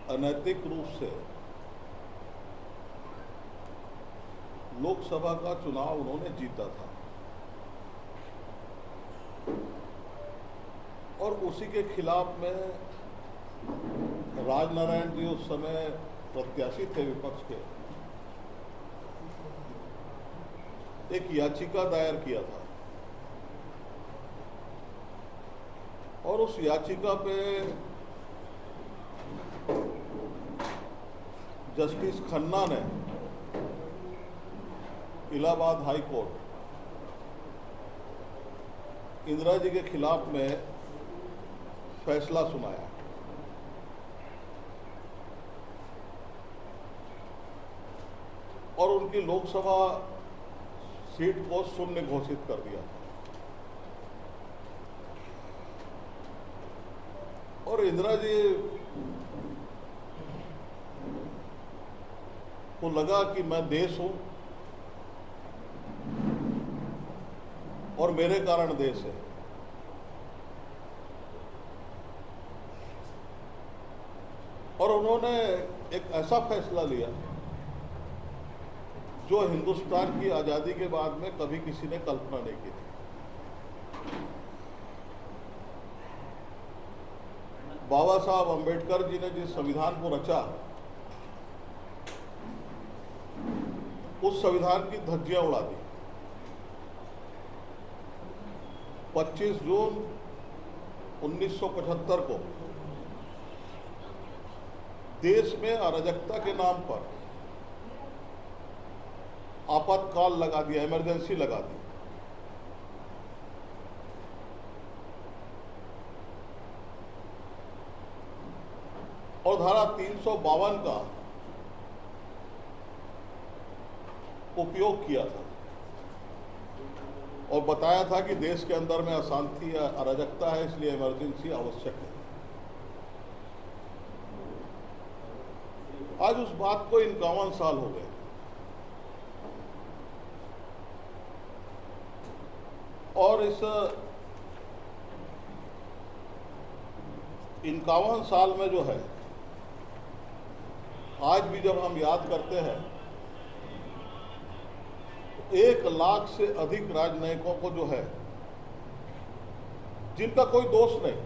अनैतिक रूप से लोकसभा का चुनाव उन्होंने जीता था और उसी के खिलाफ में राजनारायण जी उस समय प्रत्याशी थे विपक्ष के, एक याचिका दायर किया था और उस याचिका पे जस्टिस खन्ना ने इलाहाबाद हाई कोर्ट इंदिरा जी के खिलाफ में फैसला सुनाया और उनकी लोकसभा सीट को शून्य घोषित कर दिया और इंदिरा जी को लगा कि मैं देश हूं और मेरे कारण देश है। और उन्होंने एक ऐसा फैसला लिया जो हिंदुस्तान की आज़ादी के बाद में कभी किसी ने कल्पना नहीं की थी। बाबा साहब अंबेडकर जी ने जिस संविधान को रचा, उस संविधान की धज्जियां उड़ा दी। 25 जून 1975 को देश में अराजकता के नाम पर आपातकाल लगा दिया, इमरजेंसी लगा दी। और धारा 352 का उपयोग किया था और बताया था कि देश के अंदर में अशांति या अराजकता है, इसलिए इमरजेंसी आवश्यक है। आज उस बात को 51 साल हो गए और इस 51 साल में जो है, आज भी जब हम याद करते हैं, 1 लाख से अधिक राजनयिकों को जो है, जिनका कोई दोष नहीं,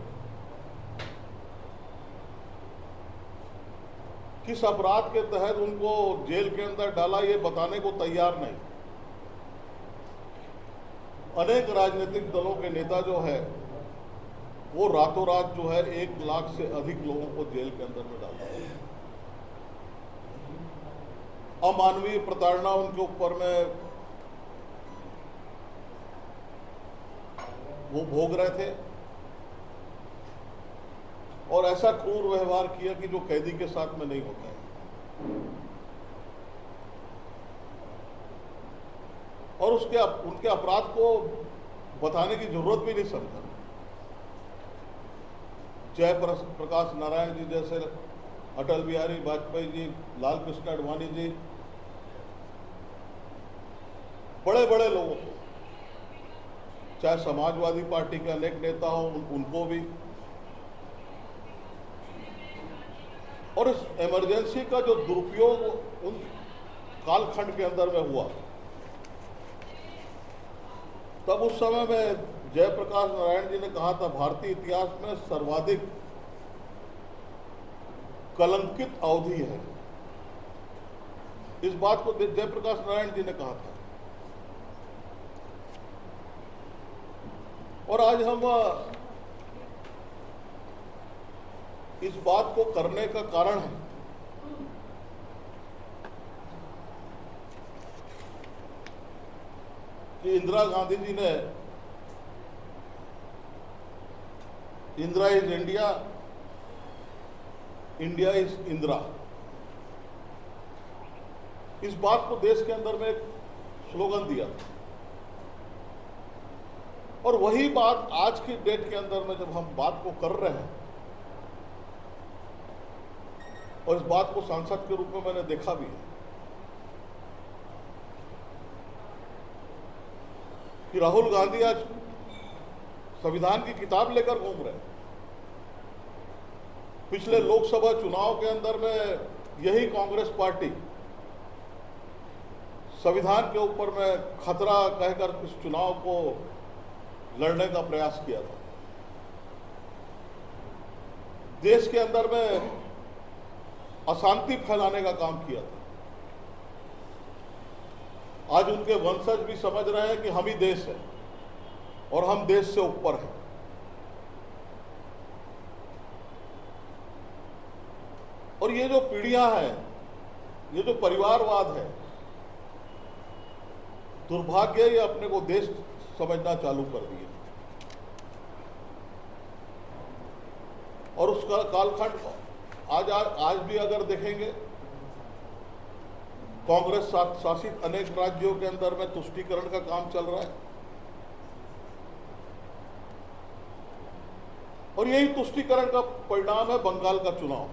किस अपराध के तहत उनको जेल के अंदर डाला ये बताने को तैयार नहीं। अनेक राजनीतिक दलों के नेता जो है वो रातों रात जो है 1 लाख से अधिक लोगों को जेल के अंदर में डाला है। अमानवीय प्रताड़ना उनके ऊपर में वो भोग रहे थे और ऐसा क्रूर व्यवहार किया कि जो कैदी के साथ में नहीं होता है। और उनके अपराध को बताने की जरूरत भी नहीं समझा। जयप्रकाश नारायण जी जैसे, अटल बिहारी वाजपेयी जी, लाल कृष्ण आडवाणी जी, बड़े बड़े लोगों को, चाहे समाजवादी पार्टी के अनेक नेता हों, उनको भी, और इस इमरजेंसी का जो दुरुपयोग उन कालखंड के अंदर में हुआ, तब उस समय में जयप्रकाश नारायण जी ने कहा था, भारतीय इतिहास में सर्वाधिक कलंकित अवधि है। इस बात को जयप्रकाश नारायण जी ने कहा था। और आज हम इस बात को करने का कारण है कि इंदिरा गांधी जी ने Indira is India, India is Indira, इस बात को देश के अंदर में एक स्लोगन दिया था। और वही बात आज की डेट के अंदर में जब हम बात को कर रहे हैं, और इस बात को सांसद के रूप में मैंने देखा भी है कि राहुल गांधी आज संविधान की किताब लेकर घूम रहे हैं पिछले लोकसभा चुनाव के अंदर में यही कांग्रेस पार्टी संविधान के ऊपर में खतरा कहकर इस चुनाव को लड़ने का प्रयास किया था। देश के अंदर में अशांति फैलाने का काम किया था। आज उनके वंशज भी समझ रहे हैं कि हम ही देश है और हम देश से ऊपर हैं। और ये जो पीढ़ियां हैं, ये जो परिवारवाद है, दुर्भाग्य ये अपने को देश समझना चालू कर दिए। और उसका कालखंड आज भी अगर देखेंगे, कांग्रेस शासित अनेक राज्यों के अंदर में तुष्टीकरण का काम चल रहा है। और यही तुष्टीकरण का परिणाम है बंगाल का चुनाव।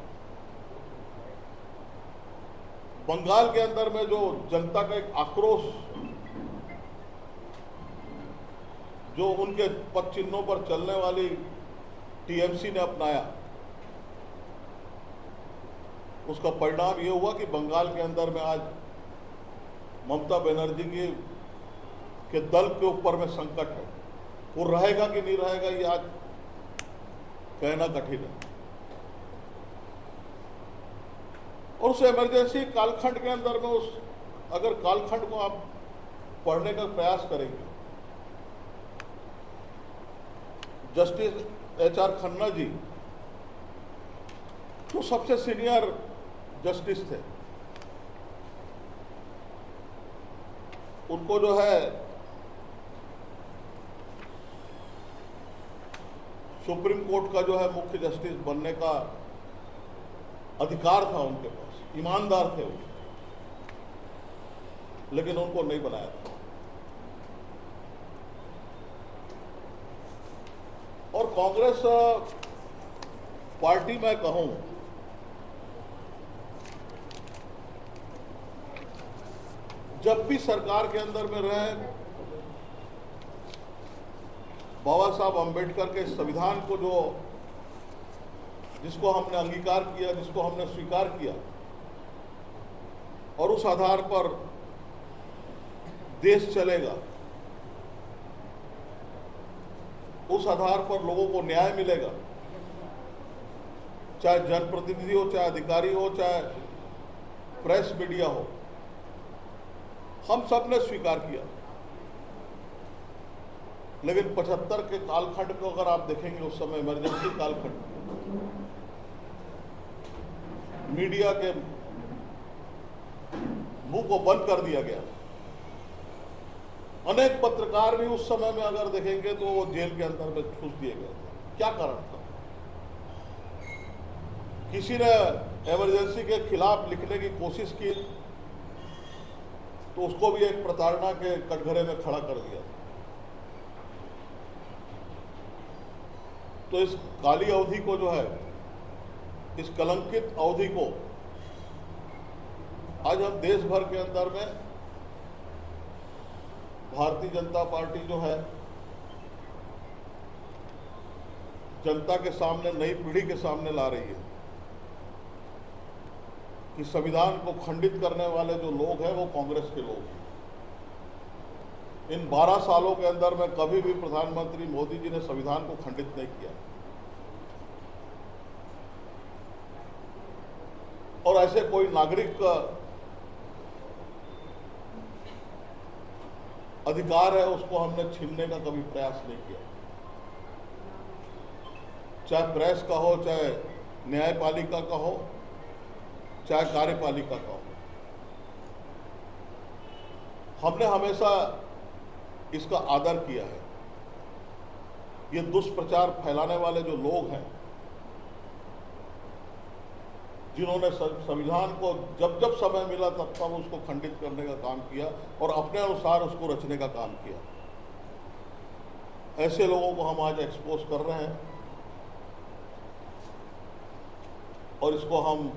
बंगाल के अंदर में जो जनता का एक आक्रोश, जो उनके पद चिन्हों पर चलने वाली टीएमसी ने अपनाया, उसका परिणाम ये हुआ कि बंगाल के अंदर में आज ममता बनर्जी के दल के ऊपर में संकट है। वो रहेगा कि नहीं रहेगा ये आज कहना कठिन है। और उस इमरजेंसी कालखंड के अंदर में अगर कालखंड को आप पढ़ने का प्रयास करेंगे, जस्टिस HR खन्ना जी जो सबसे सीनियर जस्टिस थे, उनको जो है सुप्रीम कोर्ट का जो है मुख्य जस्टिस बनने का अधिकार था उनके पास, ईमानदार थे वो, लेकिन उनको नहीं बनाया था। और कांग्रेस पार्टी मैं कहूं, जब भी सरकार के अंदर में रहे, बाबा साहब अंबेडकर के संविधान को जिसको हमने अंगीकार किया, जिसको हमने स्वीकार किया, और उस आधार पर देश चलेगा, उस आधार पर लोगों को न्याय मिलेगा, चाहे जनप्रतिनिधि हो, चाहे अधिकारी हो, चाहे प्रेस मीडिया हो, हम सब ने स्वीकार किया। लेकिन 75 के कालखंड को अगर आप देखेंगे, उस समय इमरजेंसी कालखंड, मीडिया के मुंह को बंद कर दिया गया। अनेक पत्रकार भी उस समय में अगर देखेंगे तो वो जेल के अंदर में ठूस दिए गए थे। क्या कारण था? किसी ने इमरजेंसी के खिलाफ लिखने की कोशिश की तो उसको भी एक प्रताड़ना के कटघरे में खड़ा कर दिया। तो इस काली अवधि को जो है, इस कलंकित अवधि को आज हम देश भर के अंदर में भारतीय जनता पार्टी जो है जनता के सामने, नई पीढ़ी के सामने ला रही है कि संविधान को खंडित करने वाले जो लोग हैं वो कांग्रेस के लोग हैं। इन 12 सालों के अंदर में कभी भी प्रधानमंत्री मोदी जी ने संविधान को खंडित नहीं किया, और ऐसे कोई नागरिक का अधिकार है उसको हमने छीनने का कभी प्रयास नहीं किया। चाहे प्रेस का हो, चाहे न्यायपालिका का हो, चाहे कार्यपालिका का हो, हमने हमेशा इसका आदर किया है। ये दुष्प्रचार फैलाने वाले जो लोग हैं, जिन्होंने संविधान को जब जब समय मिला तब तब उसको खंडित करने का काम किया और अपने अनुसार उसको रचने का काम किया, ऐसे लोगों को हम आज एक्सपोज कर रहे हैं। और इसको हम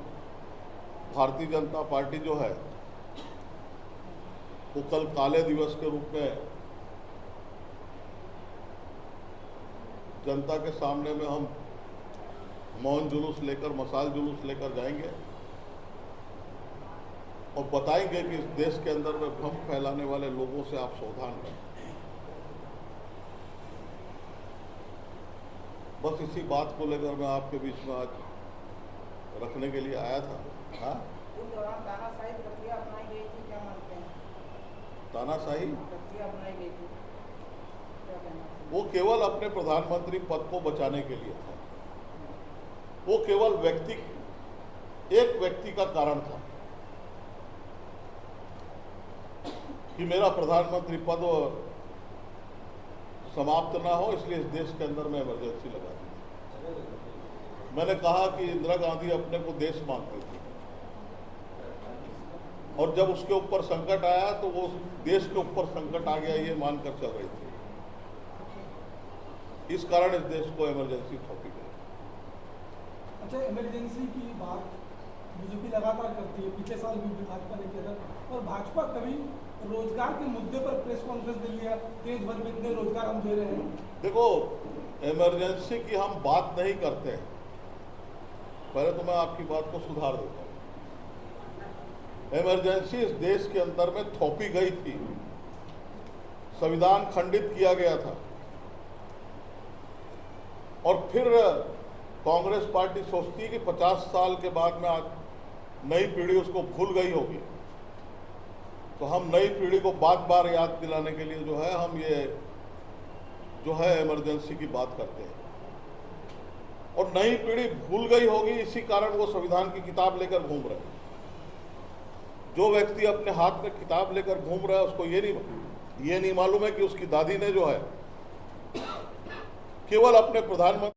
भारतीय जनता पार्टी जो है वो कल काले दिवस के रूप में जनता के सामने में हम मौन जुलूस लेकर, मशाल जुलूस लेकर जाएंगे और बताएंगे कि इस देश के अंदर में भ्रम फैलाने वाले लोगों से आप सावधान रहें। बस इसी बात को लेकर मैं आपके बीच में आज रखने के लिए आया था। हाँ, उस दौरान तानाशाही प्रक्रिया अपनाई गई थी, क्या मानते हैं? तानाशाही प्रक्रिया अपनाई गई थी, क्या कहना है? वो केवल अपने प्रधानमंत्री पद को बचाने के लिए था। वो केवल एक व्यक्ति का कारण था कि मेरा प्रधानमंत्री पद समाप्त ना हो, इसलिए इस देश के अंदर में इमरजेंसी लगा दी। मैंने कहा कि इंदिरा गांधी अपने को देश मानती थी और जब उसके ऊपर संकट आया तो वो देश के ऊपर संकट आ गया ये मानकर चल रही थी। इस कारण इस देश को इमरजेंसी थोपी गई। अच्छा, इमरजेंसी की बात बीजेपी लगातार करती है, पिछले साल भी भाजपा ने किया था, और भाजपा कभी रोजगार के मुद्दे पर प्रेस कॉन्फ्रेंस दे लिया, देश भर में इतने रोजगार हम दे रहे हैं। देखो, इमरजेंसी की हम बात नहीं करते हैं। पहले तो मैं आपकी बात को सुधार देता हूँ। इमरजेंसी इस देश के अंदर में थोपी गई थी, संविधान खंडित किया गया था और फिर कांग्रेस पार्टी सोचती है कि 50 साल के बाद में आज नई पीढ़ी उसको भूल गई होगी, तो हम नई पीढ़ी को बार बार याद दिलाने के लिए जो है हम ये जो है इमरजेंसी की बात करते हैं। और नई पीढ़ी भूल गई होगी, इसी कारण वो संविधान की किताब लेकर घूम रहे हैं। जो व्यक्ति अपने हाथ में किताब लेकर घूम रहा है उसको ये नहीं मालूम है कि उसकी दादी ने जो है केवल अपने प्रधानमंत्री